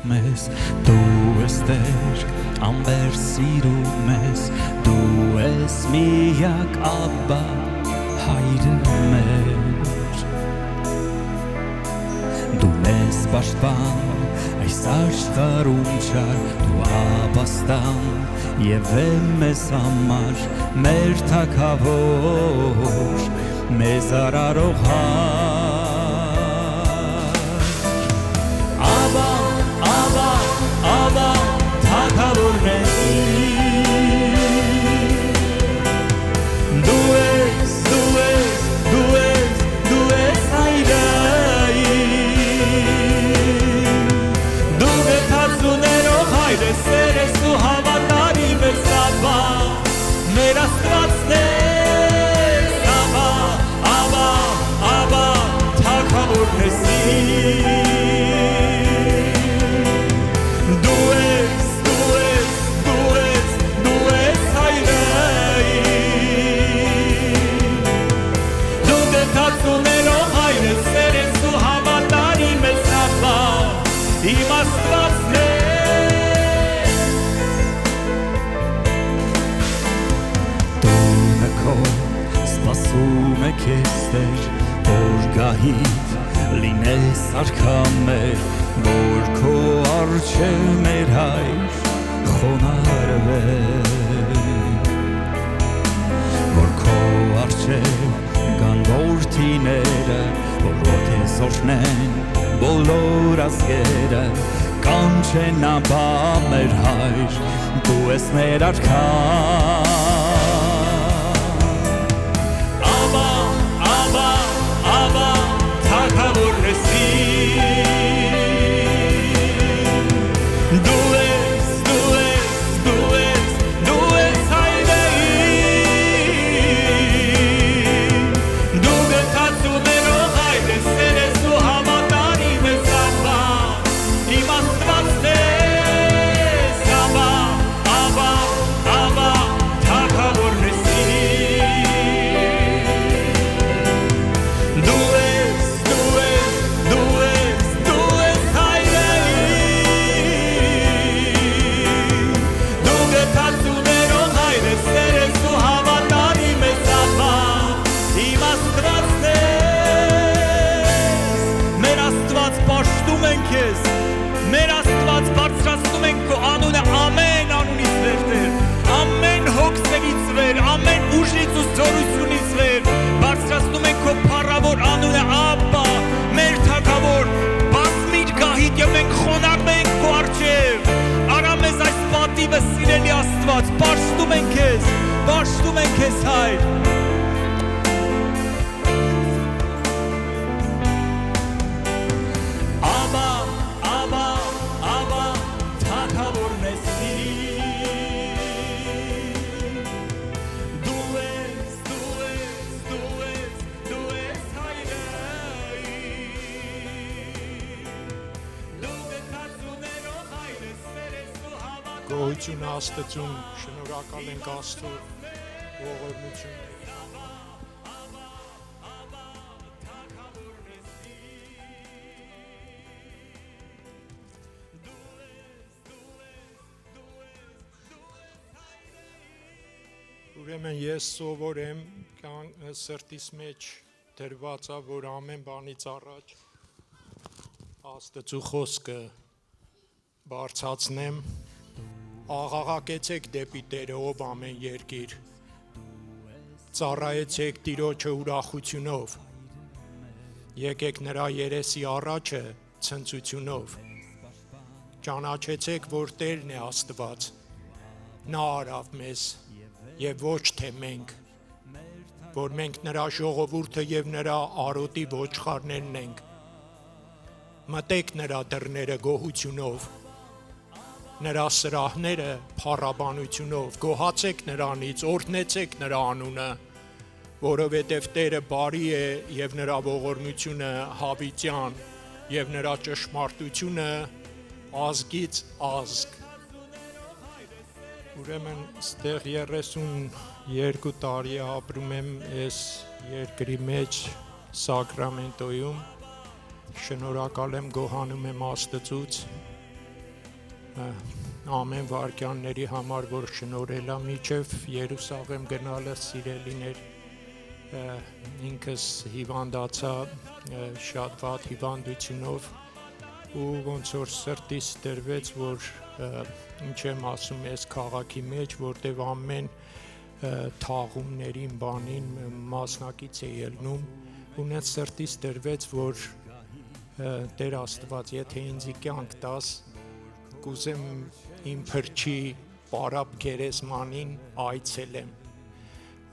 մեզ, դու ես Տեր, ամբեր սիրում ես, դու ես միակ Աբբա, հայրը մեր, դու ես պաշտպան, այս աշխարհում չար, դու ապաստան եւ մեզ համար, մեր թագավոր, մեզ արարող Սպասում եք ես Տեր, որ գահիդ լինես արքա մեր, որ քո առջև մեր հայր խոնարհվենք, որ քո առջև կան որդիները, որ ոտքես օրհնեն բոլոր ազգերը, կանչեն Աբբա մեր հայր, դու ես մեր արքան. Մեր Աստված բարձրացնում ենք քո անունը ամեն անունից վեր Տեր, ամեն հոգսերից վեր, ամեն ուժից ու զորությունից վեր, բարձրացնում ենք քո փառավոր անունը Աբբա, մեր թագավոր, բազմիր գահիդ եւ մենք խոնարհվում ենք քո առջև, արա մեզ այս պատիվը սիրելի Աստված, պաշտում ենք քեզ Հայր. Գոհություն Աստծուն, շնորհակալ ենք Աստծո ողորմությունների։ Ուրեմն ես սովորեմ սրտիս մեջ դրվածա, որ ամեն բանից առաջ Աստծո խոսքը բարձրացնեմ. Աղաղակեցեք դեպի Տերը ով ամեն երկիր, ծառայեցեք Տիրոջը ուրախությունով, եկեք նրա երեսի առաջը ցնծությունով, ճանաչեցեք, որ Տերն է Աստված, նա արավ մեզ եւ ոչ թե մենք, որ մենք նրա ժողովուրդը եւ նրա արոտի ոչխարներն ենք, մտեք նրա դռները գոհությունով, նրա սրահները փառաբանությունով, գոհացեք նրանից, օրհնեցեք նրա անունը, որովհետև Տերը բարի է եւ նրա ողորմությունը հավիտյան եւ նրա ճշմարտությունը ազգից ազգ։ Ուրեմն ստեղ 32 տարի ապրում եմ այս երկրի մեջ Սակրամենտոյում, շնորհակալ եմ, գոհանում եմ Աստծուց ամեն վարքյանների համար, որ շնորհել ա միջև Երուսաղեմ գնալը սիրելիներ, ինքս հիվանդացա շատ վատ հիվանդությունով ու ոնց որ սրտիս դրվեց, որ ինչ եմ ասում ես քաղաքի մեջ, որտեղ ամեն թաղումներին բանին մասնակից է ելնում, ունեց սրտիս դրվեց, որ Տեր Աստված, եթե ինձ կյանք տաս, կուզեմ իմ փրկի պարապ գերեզմանին այցելեմ։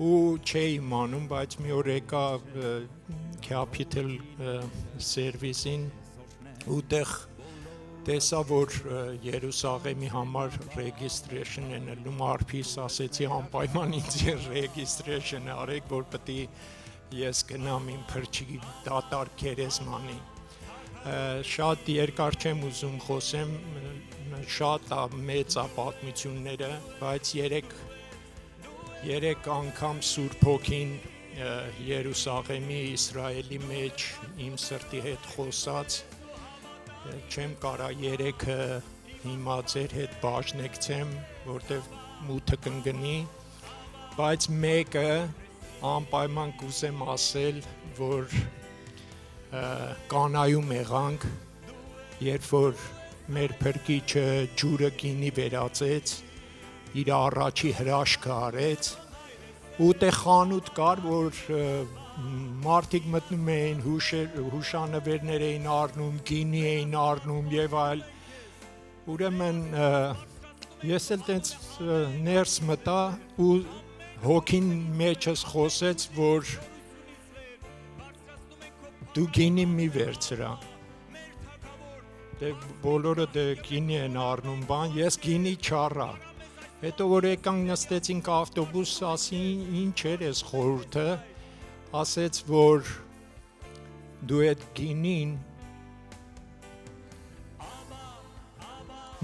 Ու չէի իմանում, բայց մի օր եկա Capital Service-ին ու տեղ տեսա, որ Երուսաղեմի համար registration են ելնում, արփիս ասեցի անպայման ինձ registration արեք, որ պետք է ես գնամ իմ փրկի դատարկ գերեզմանին։ Շատ երկար չեմ ուզում խոսեմ, շատ մեծ է պատմությունները, բայց երեք անգամ Սուրբ Հոգին Երուսաղեմի, Իսրայելի մեջ իմ սրտի հետ խոսած, չեմ կարա երեքը հիմա ձեր հետ բաժնեկցեմ, որտեղ մութը կընկնի, բայց մեկը անպայման կուզեմ ասել, որ կանայում եղանք, երբ որ մեր փրկիչը ջուրը գինի վերածեց, իր առաջի հրաշքը արեց, ու տեղ խանութ կար, որ մարդիկ մտնում էին, հուշանվերներ էին առնում, գինի էին առնում եւ այլ, ուրեմն ես էլ տենց ներս մտա ու հոգին մեջս խոսեց, որ դու գինի մի վերցրա, բոլորը գինի են առնում բան, ես գինի չառա, հետո որ եկանք նստեցինք ավտոբուս, ասի ինչ էր ես խորհուրդը, ասեց, որ դու այդ գինին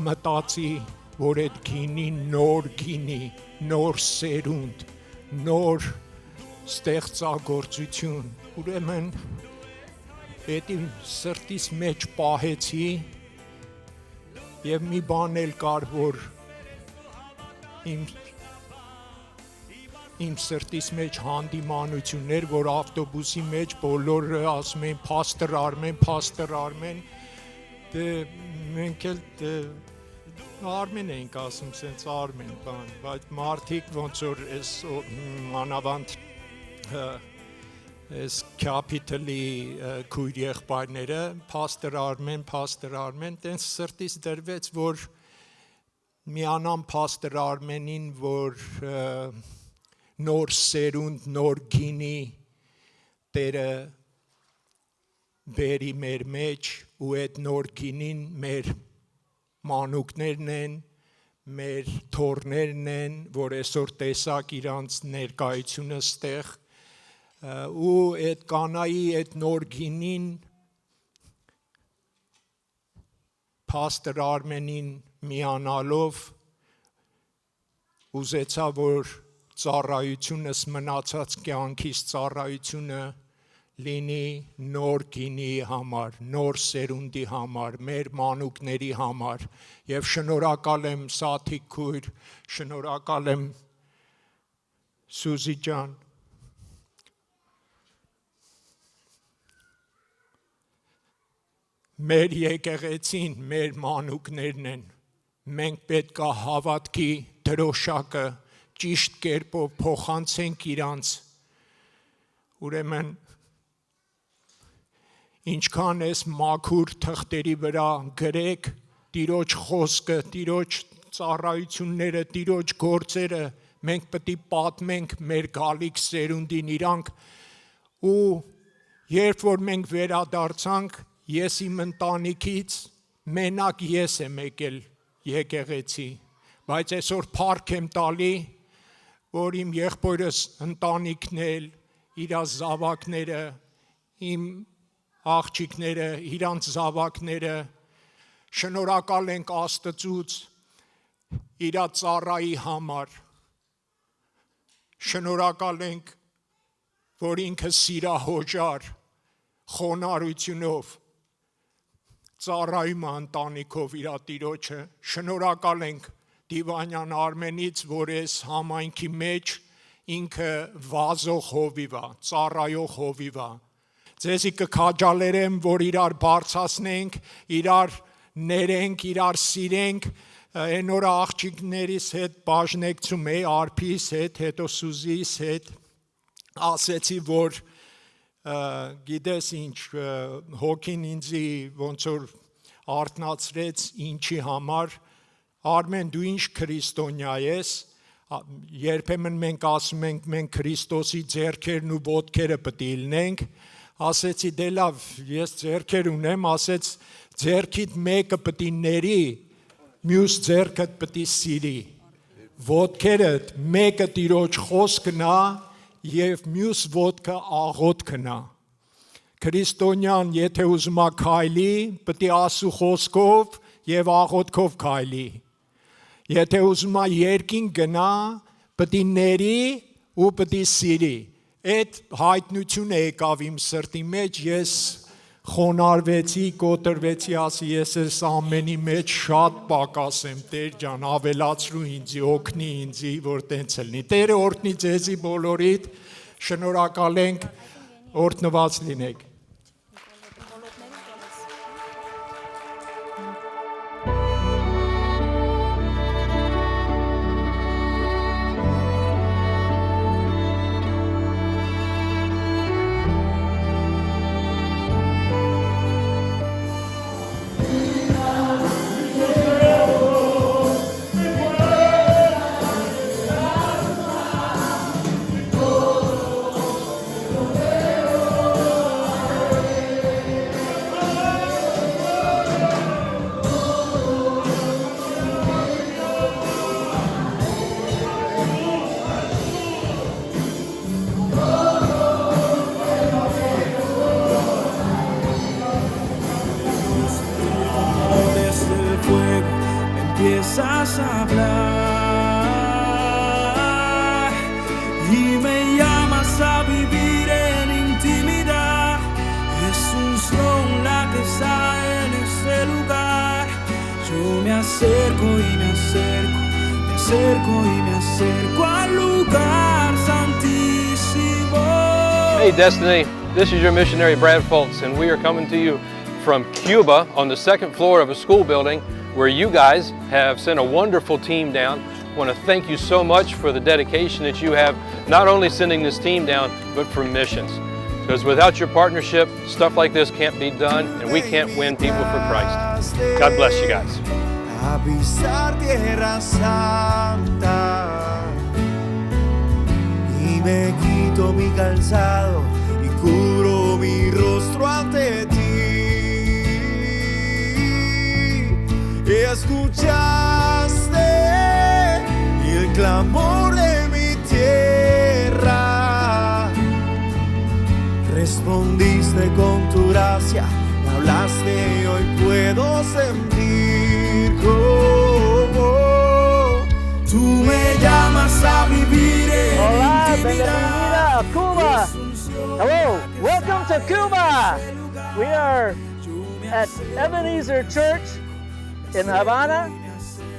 մտածի, որ այդ գինին նոր գինի, նոր սերունդ, նոր ստեղծագործություն, ուրեմն Էդի սրտիս մեջ պահեցի և մի բան էլ կար, որ իմ սրտիս մեջ հանդիմանություններ, որ ավտոբուսի մեջ բոլորը ասում էին փաստր Արմեն, մենք էլ Արմեն էինք ասում, սենց Արմեն բան, բայց մարդիկ ոնց որ ես մանավանդ Այս Capital-ի քույր եղբայրները, Փաստր Արմեն, տենց սրտիս դրվեց, որ միանամ Փաստր Արմենին, որ նոր սերունդ, նոր գինի Տերը բերի մեր մեջ ու այդ նոր գինին մեր մանուկներն են, մեր թոռներն են, որ այսօր տեսակ իրանց ներկայությունը ստեղ ու այդ կանայի այդ նոր գինին Փաստր Արմենին միանալով ուզեցա, որ ծառայությունս մնացած կյանքիս ծառայությունը լինի նոր գինի համար, նոր սերունդի համար, մեր մանուկների համար և շնորհակալ եմ Սաթիկ քույր, շնորհակալ եմ Սուզի ջան, մեր եկեղեցին, մեր մանուկներն են, մենք պետք է հավատքի դրոշակը ճիշտ կերպով փոխանցենք իրանց, ուրեմն ինչքան ես մաքուր թղթերի վրա գրեք Տիրոջ խոսքը, Տիրոջ ծառայությունները, Տիրոջ գործերը, մենք պետք է պատմենք մեր գալիք սերունդին իրանք ու երբ որ մենք վերադարձանք Ես իմ ընտանիքից մենակ ես եմ եկել եկեղեցի, բայց այսօր փառք եմ տալի, որ իմ եղբորս ընտանիքն էլ, իր զավակները, իմ աղջիկները, իրանց զավակները, շնորհակալ ենք Աստծուց իր ծառայի համար, շնորհակալ ենք, որ ինքը սիրահոժար, խոնարհությունով ծառայում ընտանիքով իր տիրոջը։ Շնորհակալ ենք Դիվանյան Արմենից, որ այս համայնքի մեջ ինքը վազող հովիվ է, ծառայող հովիվ է։ Ձեզի կքաջալերեմ, որ իրար բարձրացնենք, իրար ներենք, իրար սիրենք, այն օր աղջիկներիս հետ բաժնեկցում էի, Արփիս հետ, հետո Սուզիս հետ, ասեցի, որ գիտես ինչ, հոգին ինձի ոնց որ արթնացրեց ինչի համար, Արմեն դու ինչ քրիստոնյա ես, երբեմն մենք ասում ենք մենք Քրիստոսի ձեռքերն ու ոտքերը պետք է լինենք, ասեցի դե լավ, ես ձեռքեր ունեմ, ասեց ձեռքիդ մեկը պետք է ների, մյուս ձեռքդ պետք է սիրի, ոտքերդ մեկը Տիրոջ խոսքն է եւ մյուս ոտքը աղոթքն է։ Քրիստոնյան եթե ուզում է քայլի, պետք է Աստծո խոսքով եւ աղոթքով քայլի։ Եթե ուզում է երկին գնա, պետք է ների ու պետք է սիրի։ Այդ հայտնությունը եկավ իմ սրտի մեջ, ես խոնարհվեցի, կոտրվեցի, ասի ես այս ամենի մեջ շատ պակաս եմ, Տեր ջան, ավելացրու ինձի, օգնի ինձի, որ տենց լինի։ Տերը օրհնի ձեզի բոլորիդ, շնորհակալ ենք, օրհնված լինեք։ Empiezas a hablar y me llamas a vivir en intimidad. Jesús, con la que está en este lugar, yo me acerco y me acerco, me acerco y me acerco al lugar santísimo. Hey Destiny, this is your missionary Brad Fultz, and we are coming to you from Cuba on the second floor of a school building where you guys have sent a wonderful team down. I want to thank you so much for the dedication that you have, not only sending this team down, but for missions. Because without your partnership, stuff like this can't be done, and we can't win people for Christ. God bless you guys. A pisar tierra santa y me quito mi calzado y cubro mi rostro ante ti. Escuchaste el clamor de mi tierra, respondiste con tu gracia, me hablaste y hoy puedo sentir como tú me llamas a vivir en Hola, intimidad. bienvenida a Cuba. Hello, welcome to Cuba. We are at Ebenezer Church in Havana.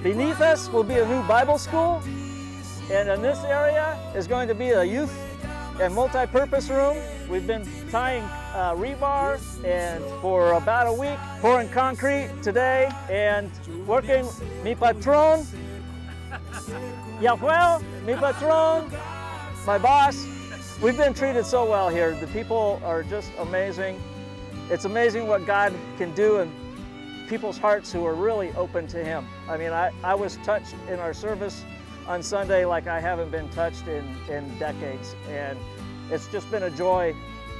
Beneath us will be a new Bible school, and in this area is going to be a youth and multi-purpose room. We've been tying rebar and for about a week, pouring concrete today, and working mi patron, Yahuel, mi patron, my boss. We've been treated so well here. The people are just amazing. It's amazing what God can do in people's hearts who are really open to Him. I mean, I was touched in our service on Sunday like I haven't been touched in decades. And it's just been a joy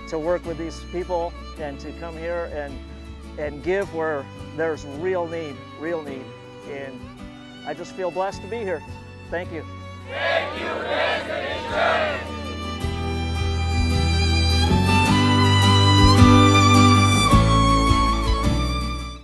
to work with these people and to come here and give where there's real need. And I just feel blessed to be here. Thank you. Thank you, Destiny Church.